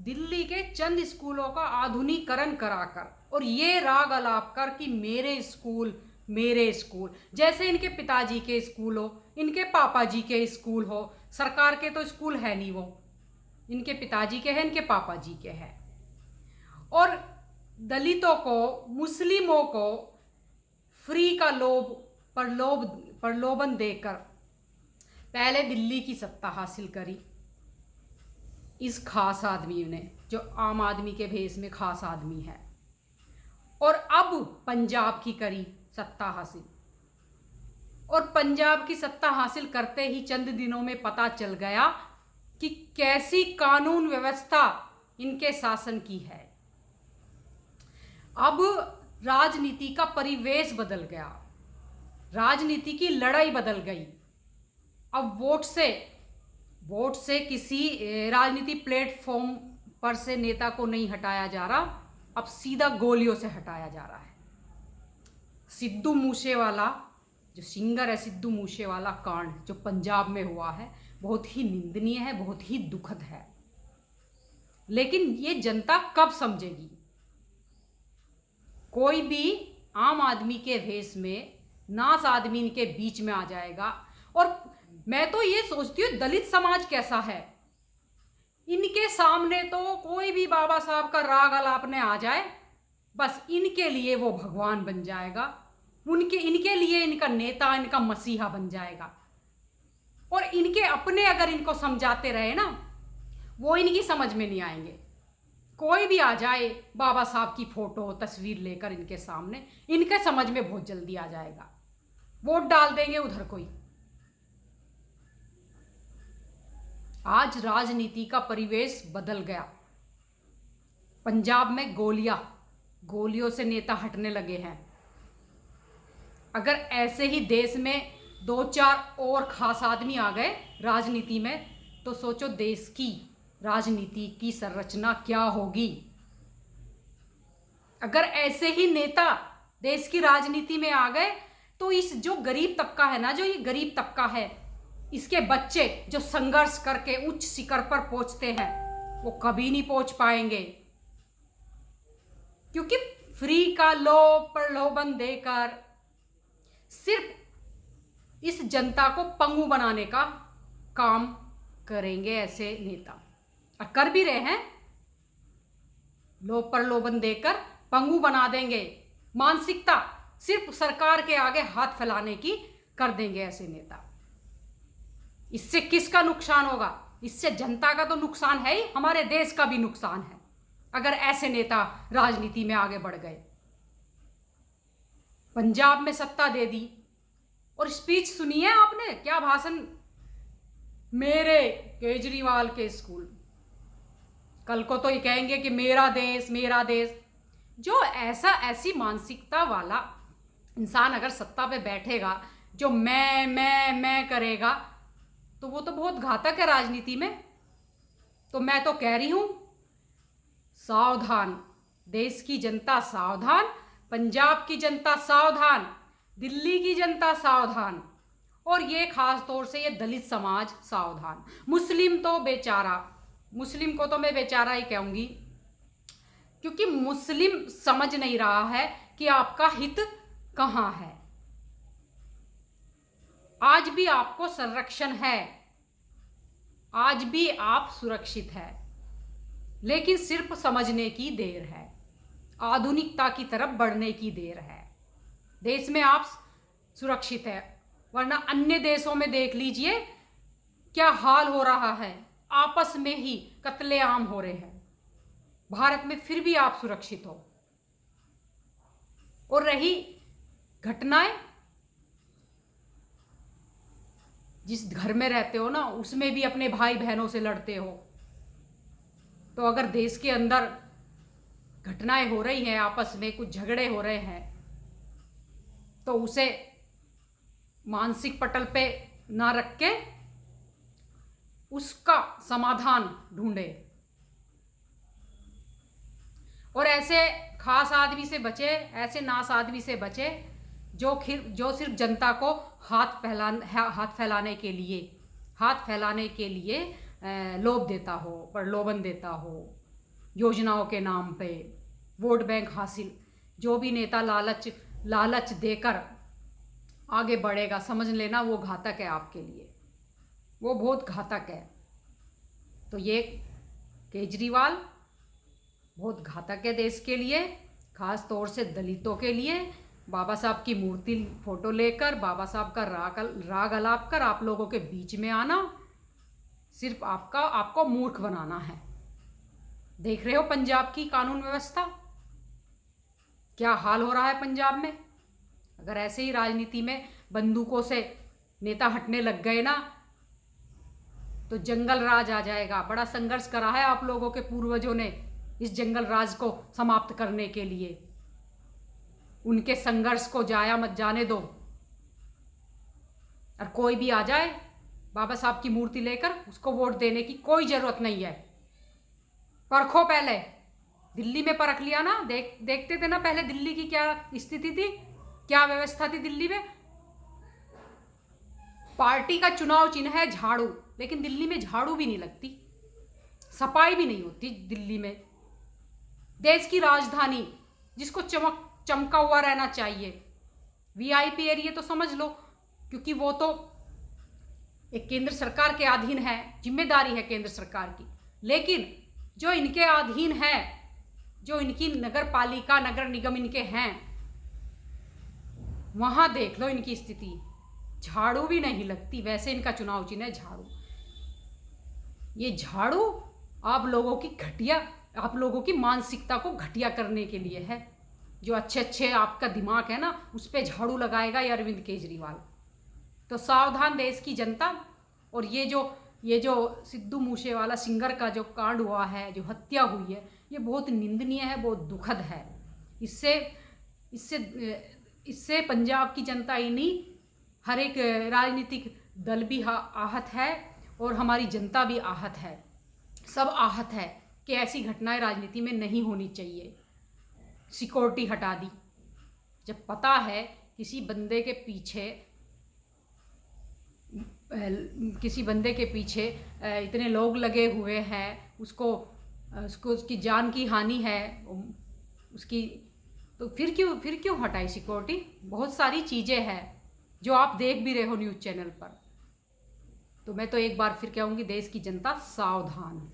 दिल्ली के चंद स्कूलों का आधुनिकीकरण कराकर और ये राग अलाप कर कि मेरे स्कूल, जैसे इनके पिताजी के स्कूल हो, इनके पापा जी के स्कूल हो। सरकार के तो स्कूल है नहीं, वो इनके पिताजी के हैं, इनके पापा जी के हैं। और दलितों को, मुस्लिमों को फ्री का प्रलोभन देकर पहले दिल्ली की सत्ता हासिल करी इस खास आदमी ने, जो आम आदमी के भेष में खास आदमी है। और अब पंजाब की करी सत्ता हासिल, और पंजाब की सत्ता हासिल करते ही चंद दिनों में पता चल गया कि कैसी कानून व्यवस्था इनके शासन की है। अब राजनीति का परिवेश बदल गया, राजनीति की लड़ाई बदल गई। अब वोट से किसी राजनीति प्लेटफॉर्म पर से नेता को नहीं हटाया जा रहा, अब सीधा गोलियों से हटाया जा रहा है। सिद्धू मूसेवाला, जो सिंगर है, सिद्धू मूसेवाला कांड जो पंजाब में हुआ है, बहुत ही निंदनीय है, बहुत ही दुखद है। लेकिन ये जनता कब समझेगी? कोई भी आम आदमी के भेष में नास आदमी इनके बीच में आ जाएगा। और मैं तो ये सोचती हूँ, दलित समाज कैसा है, इनके सामने तो कोई भी बाबा साहब का राग अलापने आ जाए, बस इनके लिए वो भगवान बन जाएगा, इनके लिए इनका नेता, इनका मसीहा बन जाएगा। और इनके अपने अगर इनको समझाते रहे ना, वो इनकी समझ में नहीं आएंगे। कोई भी आ जाए बाबा साहब की फोटो तस्वीर लेकर इनके सामने, इनके समझ में बहुत जल्दी आ जाएगा, वोट डाल देंगे उधर कोई। आज राजनीति का परिवेश बदल गया। पंजाब में गोलियों से नेता हटने लगे हैं। अगर ऐसे ही देश में 2-4 और खास आदमी आ गए राजनीति में, तो सोचो देश की राजनीति की संरचना क्या होगी। अगर ऐसे ही नेता देश की राजनीति में आ गए, तो इस जो गरीब तबका है ना, जो ये गरीब तबका है, इसके बच्चे जो संघर्ष करके उच्च शिखर पर पहुंचते हैं, वो कभी नहीं पहुंच पाएंगे। क्योंकि फ्री का प्रलोभन देकर सिर्फ इस जनता को पंगु बनाने का काम करेंगे ऐसे नेता, और कर भी रहे हैं। प्रलोभन देकर पंगु बना देंगे, मानसिकता सिर्फ सरकार के आगे हाथ फैलाने की कर देंगे ऐसे नेता। इससे किसका नुकसान होगा? इससे जनता का तो नुकसान है ही, हमारे देश का भी नुकसान है अगर ऐसे नेता राजनीति में आगे बढ़ गए। पंजाब में सत्ता दे दी, और स्पीच सुनी है आपने, क्या भाषण, मेरे केजरीवाल के स्कूल। कल को तो ये कहेंगे कि मेरा देश मेरा देश। जो ऐसी मानसिकता वाला इंसान अगर सत्ता पे बैठेगा, जो मैं करेगा, तो वो तो बहुत घातक है राजनीति में। तो मैं तो कह रही हूं, सावधान, देश की जनता सावधान, पंजाब की जनता सावधान, दिल्ली की जनता सावधान, और ये खास तौर से ये दलित समाज सावधान। मुस्लिम को तो मैं बेचारा ही कहूंगी, क्योंकि मुस्लिम समझ नहीं रहा है कि आपका हित कहां है। आज भी आपको संरक्षण है, आज भी आप सुरक्षित है, लेकिन सिर्फ समझने की देर है, आधुनिकता की तरफ बढ़ने की देर है। देश में आप सुरक्षित है, वरना अन्य देशों में देख लीजिए क्या हाल हो रहा है, आपस में ही कत्लेआम हो रहे हैं। भारत में फिर भी आप सुरक्षित हो। और रही घटनाएं, जिस घर में रहते हो ना, उसमें भी अपने भाई बहनों से लड़ते हो। तो अगर देश के अंदर घटनाएं हो रही हैं, आपस में कुछ झगड़े हो रहे हैं, तो उसे मानसिक पटल पे ना रख के उसका समाधान ढूंढे। और ऐसे खास आदमी से बचे, ऐसे नास आदमी से बचे जो सिर्फ जनता को हाथ फैलाने के लिए लोभ देता हो, प्रलोभन देता हो। योजनाओं के नाम पे वोट बैंक हासिल। जो भी नेता लालच देकर आगे बढ़ेगा, समझ लेना वो घातक है आपके लिए, वो बहुत घातक है। तो ये केजरीवाल बहुत घातक है देश के लिए, खास तौर से दलितों के लिए। बाबा साहब की मूर्ति फोटो लेकर, बाबा साहब का राग अलाप कर आप लोगों के बीच में आना सिर्फ आपको मूर्ख बनाना है। देख रहे हो पंजाब की कानून व्यवस्था, क्या हाल हो रहा है पंजाब में। अगर ऐसे ही राजनीति में बंदूकों से नेता हटने लग गए ना, तो जंगल राज आ जाएगा। बड़ा संघर्ष करा है आप लोगों के पूर्वजों ने इस जंगल राज को समाप्त करने के लिए। उनके संघर्ष को जाया मत जाने दो। और कोई भी आ जाए बाबा साहब की मूर्ति लेकर, उसको वोट देने की कोई जरूरत नहीं है। परखो पहले, दिल्ली में परख लिया ना। देखते थे ना पहले दिल्ली की क्या स्थिति थी, क्या व्यवस्था थी दिल्ली में। पार्टी का चुनाव चिन्ह है झाड़ू, लेकिन दिल्ली में झाड़ू भी नहीं लगती, सफाई भी नहीं होती दिल्ली में। देश की राजधानी जिसको चमका हुआ रहना चाहिए। वीआईपी एरिया तो समझ लो, क्योंकि वो तो एक केंद्र सरकार के अधीन है, जिम्मेदारी है केंद्र सरकार की। लेकिन जो इनके अधीन है, जो इनकी नगर पालिका नगर निगम इनके हैं, वहां देख लो इनकी स्थिति, झाड़ू भी नहीं लगती। वैसे इनका चुनाव चिन्ह है झाड़ू। ये झाड़ू आप लोगों की मानसिकता को घटिया करने के लिए है। जो अच्छे आपका दिमाग है ना, उस पे झाड़ू लगाएगा ये अरविंद केजरीवाल। तो सावधान देश की जनता। और ये जो सिद्धू मूसेवाला सिंगर का जो कांड हुआ है, जो हत्या हुई है, ये बहुत निंदनीय है, बहुत दुखद है। इससे पंजाब की जनता ही नहीं, हर एक राजनीतिक दल भी आहत है और हमारी जनता भी आहत है। सब आहत है कि ऐसी घटनाएं राजनीति में नहीं होनी चाहिए। सिक्योरिटी हटा दी, जब पता है किसी बंदे के पीछे इतने लोग लगे हुए हैं, उसकी जान की हानि है उसकी, तो फिर क्यों हटाई सिक्योरिटी। बहुत सारी चीज़ें हैं जो आप देख भी रहे हो न्यूज़ चैनल पर। तो मैं तो एक बार फिर कहूँगी, देश की जनता सावधान।